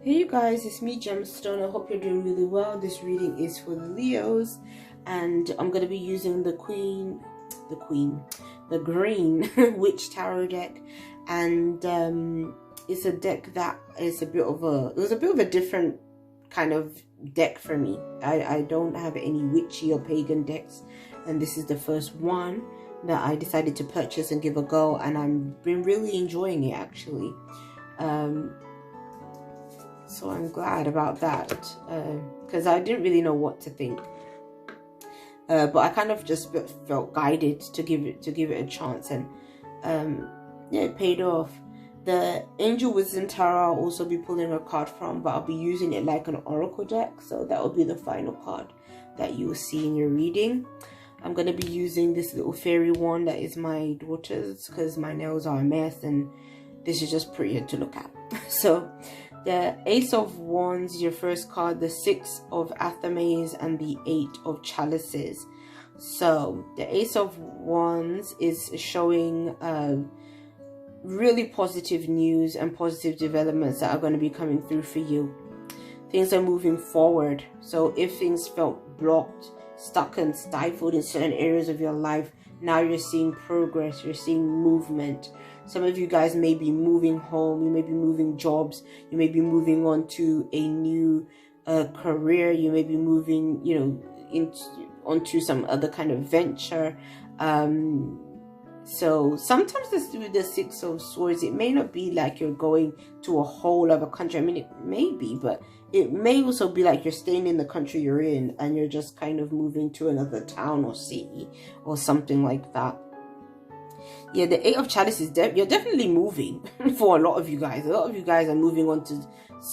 Hey you guys, it's me Gemstone. I hope you're doing really well. This reading is for the Leos, and I'm going to be using the Green Witch Tarot deck, and it's a deck that is it was a bit of a different kind of deck for me. I don't have any witchy or pagan decks, and this is the first one that I decided to purchase and give a go, and I've been really enjoying it actually. So I'm glad about that, because I didn't really know what to think, but I kind of just felt guided to give it a chance, and yeah, it paid off. The Angel Wisdom Tarot I'll also be pulling a card from, but I'll be using it like an oracle deck, so that will be the final card that you will see in your reading. I'm going to be using this little fairy wand that is my daughter's, because my nails are a mess and this is just prettier to look at. So the Ace of Wands is your first card, the Six of Athames, and the Eight of Chalices. So the Ace of Wands is showing really positive news and positive developments that are going to be coming through for you. Things are moving forward. So if things felt blocked, stuck and stifled in certain areas of your life, now you're seeing progress, you're seeing movement. Some of you guys may be moving home, you may be moving jobs, you may be moving on to a new career, you may be moving, onto some other kind of venture. So sometimes with the Six of Swords, it may not be like you're going to a whole other country. I mean, it may be, but it may also be like you're staying in the country you're in and you're just kind of moving to another town or city or something like that. Yeah, the Eight of Chalices, you're definitely moving for a lot of you guys. A lot of you guys are moving on to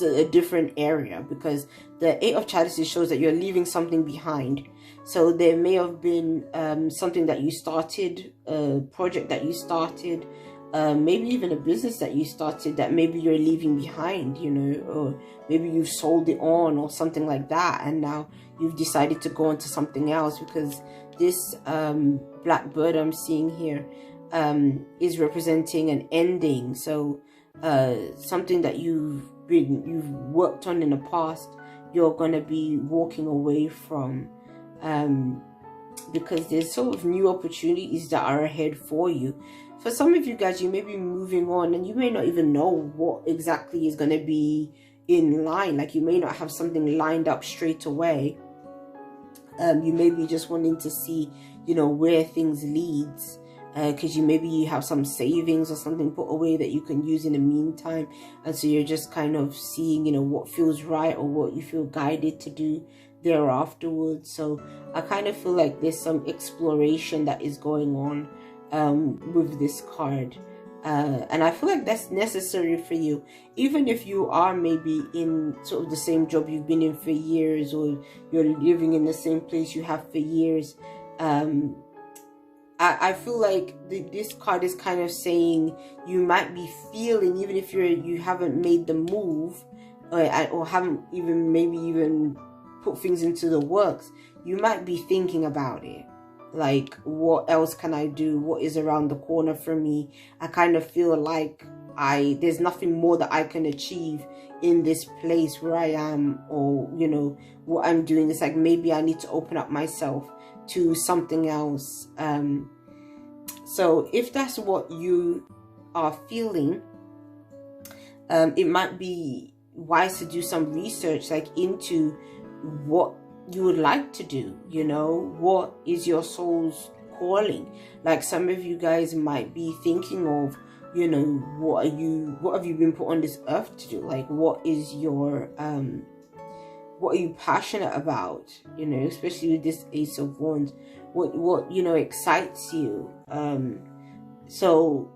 a different area, because the Eight of Chalices shows that you're leaving something behind. So there may have been something that you started, a project that you started, maybe even a business that you started that maybe you're leaving behind, or maybe you've sold it on or something like that, and now you've decided to go on to something else, because this black bird I'm seeing here is representing an ending. So something that you've worked on in the past, you're going to be walking away from, because there's sort of new opportunities that are ahead for you. For some of you guys, you may be moving on and you may not even know what exactly is going to be in line. Like, you may not have something lined up straight away. You may be just wanting to see, where things leads, because you have some savings or something put away that you can use in the meantime, and so you're just kind of seeing, what feels right or what you feel guided to do there afterwards. So I kind of feel like there's some exploration that is going on with this card, and I feel like that's necessary for you, even if you are maybe in sort of the same job you've been in for years, or you're living in the same place you have for years. I feel like this card is kind of saying you might be feeling, even if you haven't made the move, or haven't even put things into the works, you might be thinking about it. Like, what else can I do? What is around the corner for me? I kind of feel like there's nothing more that I can achieve in this place where I am, or what I'm doing. It's like maybe I need to open up myself to something else. So if that's what you are feeling, it might be wise to do some research, like, into what you would like to do. What is your soul's calling? Like, some of you guys might be thinking of, what have you been put on this earth to do? Like, what is your what are you passionate about? Especially with this Ace of Wands, what excites you. So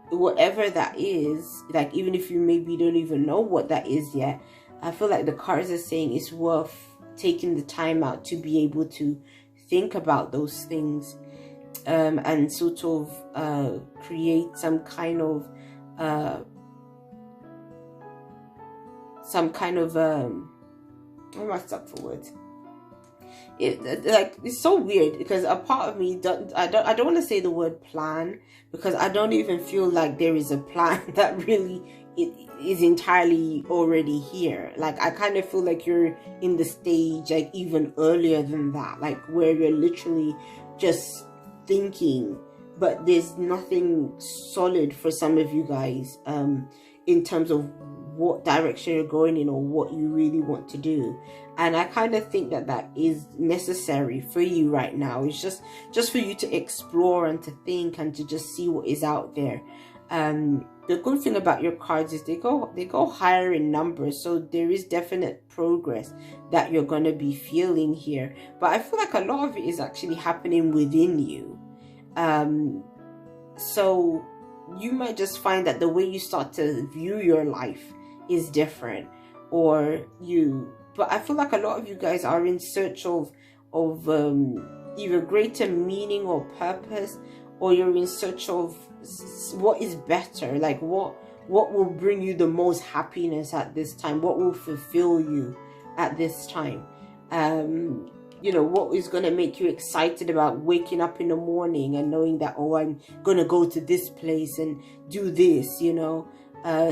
whatever that is, like, even if you maybe don't even know what that is yet, I feel like the cards are saying it's worth taking the time out to be able to think about those things, and sort of create some kind of what am I stuck for words? It's so weird because a part of me I don't want to say the word plan, because I don't even feel like there is a plan that really is entirely already here. Like, I kind of feel like you're in the stage like even earlier than that, like where you're literally just thinking, but there's nothing solid for some of you guys in terms of what direction you're going in or what you really want to do. And I kind of think that that is necessary for you right now. It's just for you to explore and to think and to just see what is out there. The good thing about your cards is they go higher in numbers, so there is definite progress that you're going to be feeling here. But I feel like a lot of it is actually happening within you. So you might just find that the way you start to view your life is different, but I feel like a lot of you guys are in search of either greater meaning or purpose, or you're in search of what is better, like what will bring you the most happiness at this time, what will fulfill you at this time. You know, what is going to make you excited about waking up in the morning and knowing that, oh, I'm going to go to this place and do this, you know.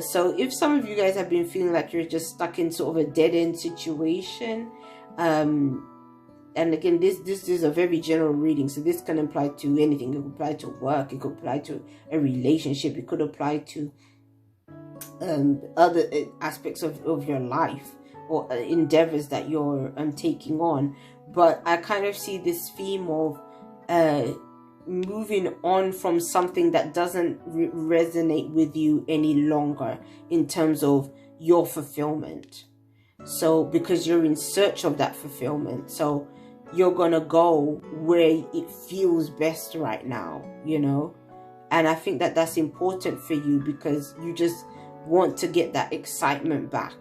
So if some of you guys have been feeling like you're just stuck in sort of a dead-end situation, and again, this is a very general reading, so this can apply to anything. It could apply to work, it could apply to a relationship, it could apply to other aspects of your life or endeavors that you're taking on. But I kind of see this theme of moving on from something that doesn't resonate with you any longer in terms of your fulfillment. So because you're in search of that fulfillment, so you're gonna go where it feels best right now, you know. And I think that that's important for you because you just want to get that excitement back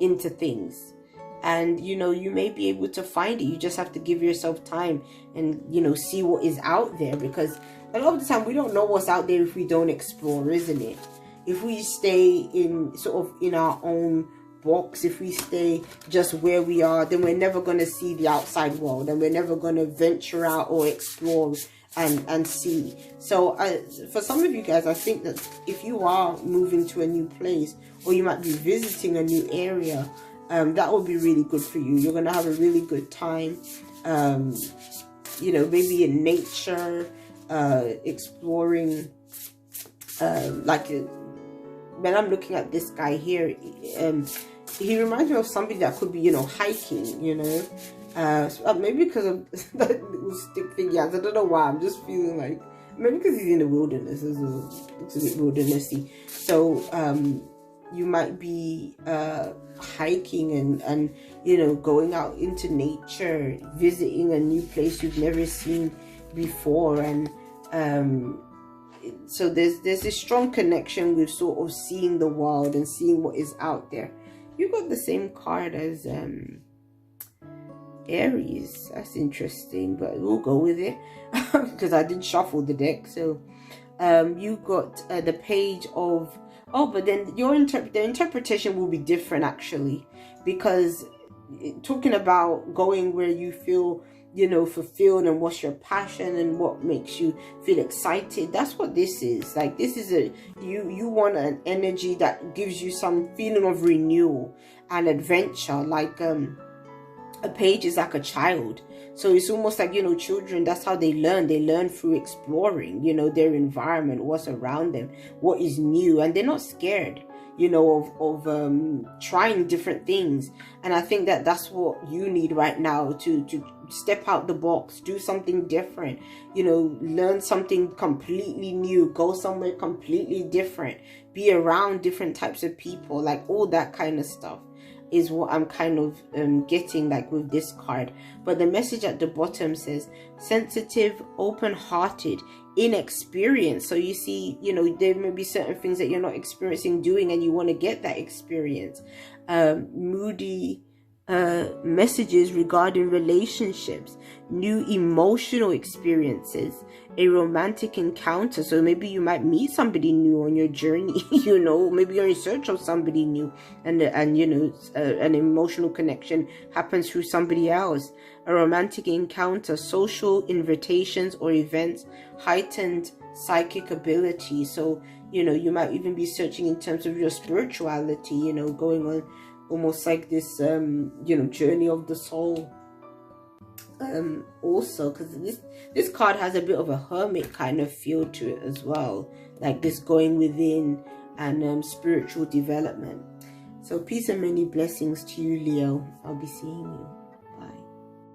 into things. And, you know, you may be able to find it. You just have to give yourself time and, you know, see what is out there. Because a lot of the time we don't know what's out there if we don't explore, isn't it? If we stay in sort of in our own box, if we stay just where we are, then we're never going to see the outside world. And we're never going to venture out or explore and see. So for some of you guys, I think that if you are moving to a new place, or you might be visiting a new area, that will be really good for you. You're going to have a really good time, you know, maybe in nature, exploring, like when I'm looking at this guy here, he reminds me of somebody that could be, you know, hiking, you know, so maybe because of that little stick thing. Yeah, I don't know why. I'm just feeling like, maybe because he's in the wilderness, it's a bit wildernessy. So, you might be hiking and you know, going out into nature, visiting a new place you've never seen before, and so there's this strong connection with sort of seeing the world and seeing what is out there. You got the same card as Aries. That's interesting, but we'll go with it because I did shuffle the deck. So you got the page of, oh, but then the interpretation will be different actually, because talking about going where you feel, you know, fulfilled and what's your passion and what makes you feel excited, that's what this is. Like, this is you want an energy that gives you some feeling of renewal and adventure. Like a page is like a child, so it's almost like, you know, children, that's how they learn through exploring, you know, their environment, what's around them, what is new, and they're not scared, you know, of trying different things. And I think that that's what you need right now, to step out the box, do something different, you know, learn something completely new, go somewhere completely different, be around different types of people, like all that kind of stuff is what I'm kind of getting like with this card. But the message at the bottom says sensitive, open-hearted, inexperienced. So you see, you know, there may be certain things that you're not experiencing doing and you want to get that experience. Moody, messages regarding relationships, new emotional experiences, a romantic encounter. So maybe you might meet somebody new on your journey, you know, maybe you're in search of somebody new, and you know, an emotional connection happens through somebody else. A romantic encounter, social invitations or events, heightened psychic ability. So, you know, you might even be searching in terms of your spirituality, you know, going on almost like this you know, journey of the soul. Also, because this card has a bit of a hermit kind of feel to it as well, like this going within and spiritual development. So peace and many blessings to you, Leo. I'll be seeing you.